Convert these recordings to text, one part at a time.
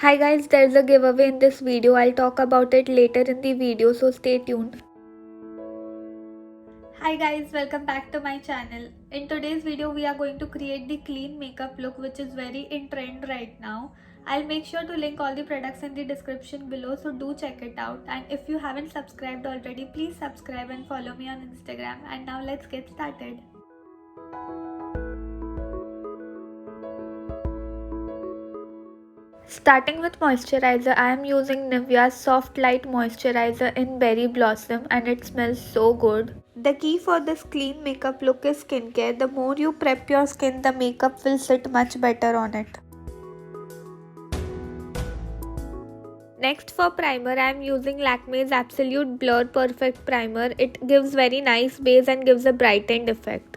Hi guys, there's a giveaway in this video. I'll talk about it later in the video, so stay tuned. Hi guys, welcome back to my channel. In today's video, we are going to create the clean makeup look which is very in trend right now. I'll make sure to link all the products in the description below, so do check it out. And if you haven't subscribed already, please subscribe and follow me on Instagram. And now let's get started. Starting with moisturizer, I am using Nivea's Soft Light Moisturizer in Berry Blossom and it smells so good. The key for this clean makeup look is skincare. The more you prep your skin, the makeup will sit much better on it. Next for primer, I am using Lakme's Absolute Blur Perfect Primer. It gives very nice base and gives a brightened effect.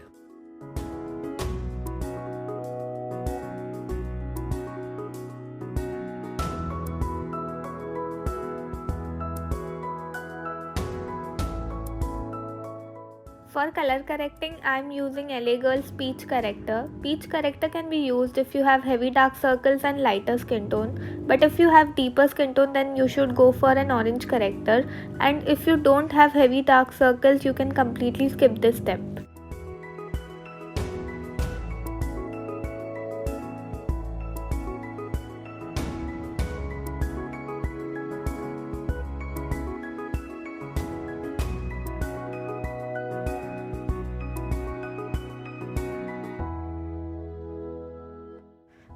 For color correcting, I am using LA Girl's Peach Corrector. Peach Corrector can be used if you have heavy dark circles and lighter skin tone. But if you have deeper skin tone, then you should go for an orange corrector. And if you don't have heavy dark circles, you can completely skip this step.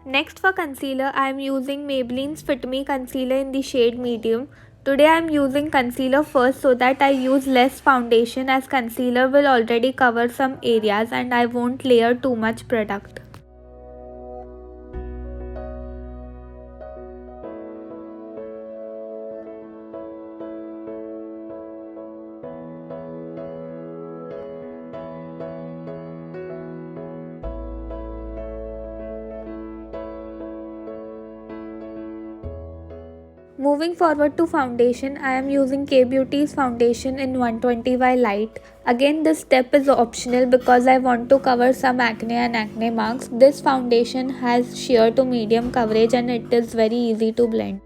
Next for concealer, I am using Maybelline's Fit Me Concealer in the shade Medium. Today I am using concealer first so that I use less foundation, as concealer will already cover some areas and I won't layer too much product. Moving forward to foundation, I am using K-Beauty's foundation in 120Y Light. Again, this step is optional because I want to cover some acne and acne marks. This foundation has sheer to medium coverage and it is very easy to blend.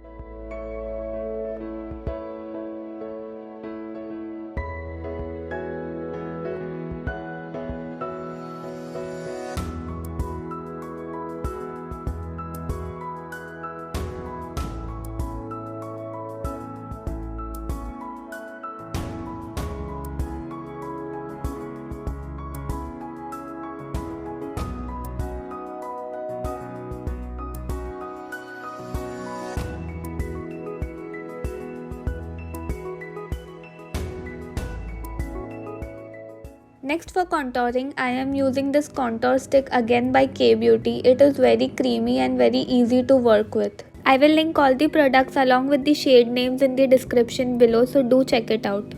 Next for contouring, I am using this contour stick again by K-Beauty. It is very creamy and very easy to work with. I will link all the products along with the shade names in the description below, so do check it out.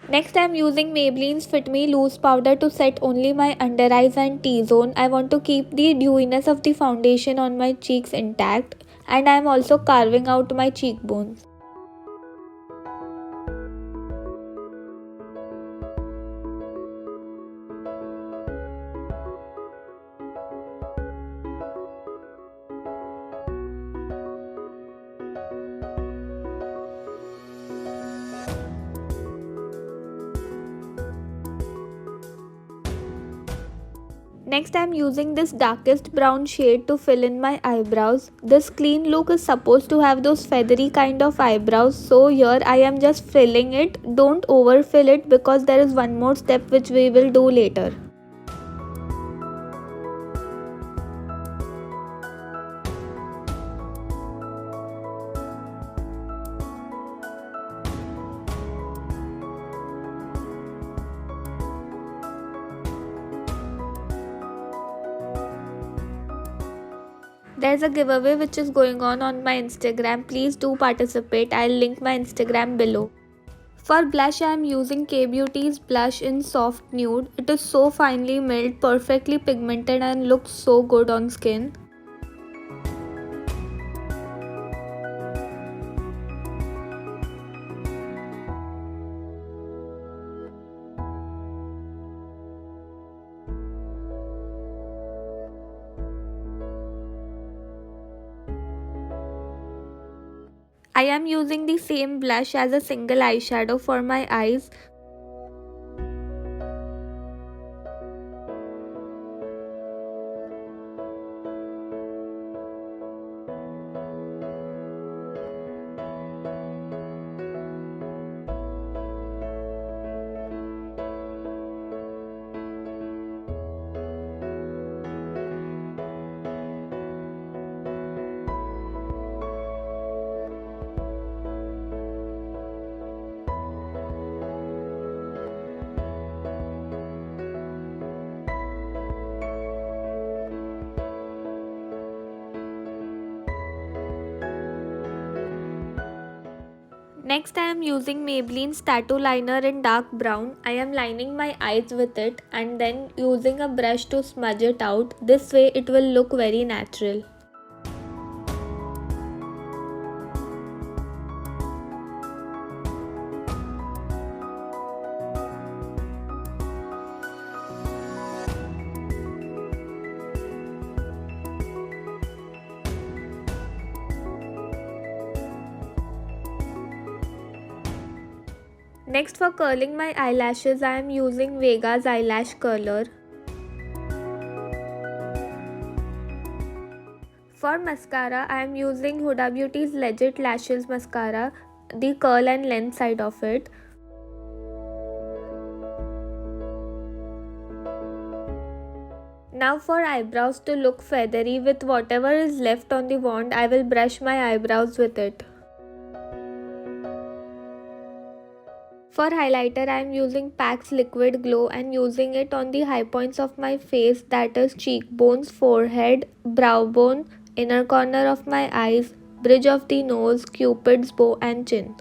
Next, I am using Maybelline's Fit Me Loose Powder to set only my under eyes and T-zone. I want to keep the dewiness of the foundation on my cheeks intact, and I am also carving out my cheekbones. Next, I am using this darkest brown shade to fill in my eyebrows. This clean look is supposed to have those feathery kind of eyebrows, so here I am just filling it. Don't overfill it because there is one more step which we will do later. There's a giveaway which is going on my Instagram. Please do participate. I'll link my Instagram below. For blush, I am using K-Beauty's blush in soft nude. It is so finely milled, perfectly pigmented and looks so good on skin. I am using the same blush as a single eyeshadow for my eyes. Next, I am using Maybelline's tattoo liner in dark brown. I am lining my eyes with it and then using a brush to smudge it out. This way it will look very natural. Next, for curling my eyelashes, I am using Vega's eyelash curler. For mascara, I am using Huda Beauty's Legit Lashes Mascara, the curl and length side of it. Now for eyebrows, to look feathery with whatever is left on the wand, I will brush my eyebrows with it. For highlighter, I am using PAC's Liquid Glow and using it on the high points of my face, that is cheekbones, forehead, brow bone, inner corner of my eyes, bridge of the nose, cupid's bow and chin.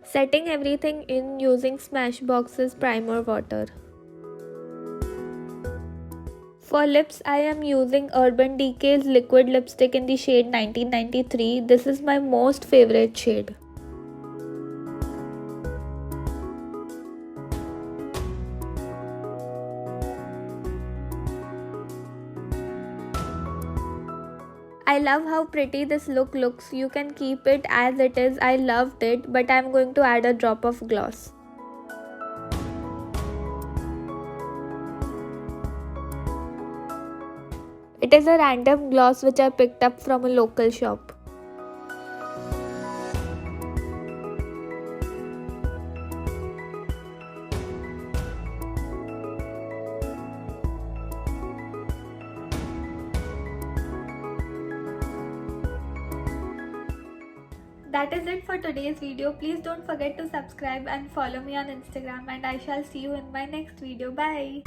Setting everything in using Smashbox's primer water. For lips, I am using Urban Decay's liquid lipstick in the shade 1993. This is my most favorite shade. I love how pretty this look looks. You can keep it as it is. I loved it, but I'm going to add a drop of gloss. It is a random gloss which I picked up from a local shop. That is it for today's video. Please don't forget to subscribe and follow me on Instagram, and I shall see you in my next video. Bye.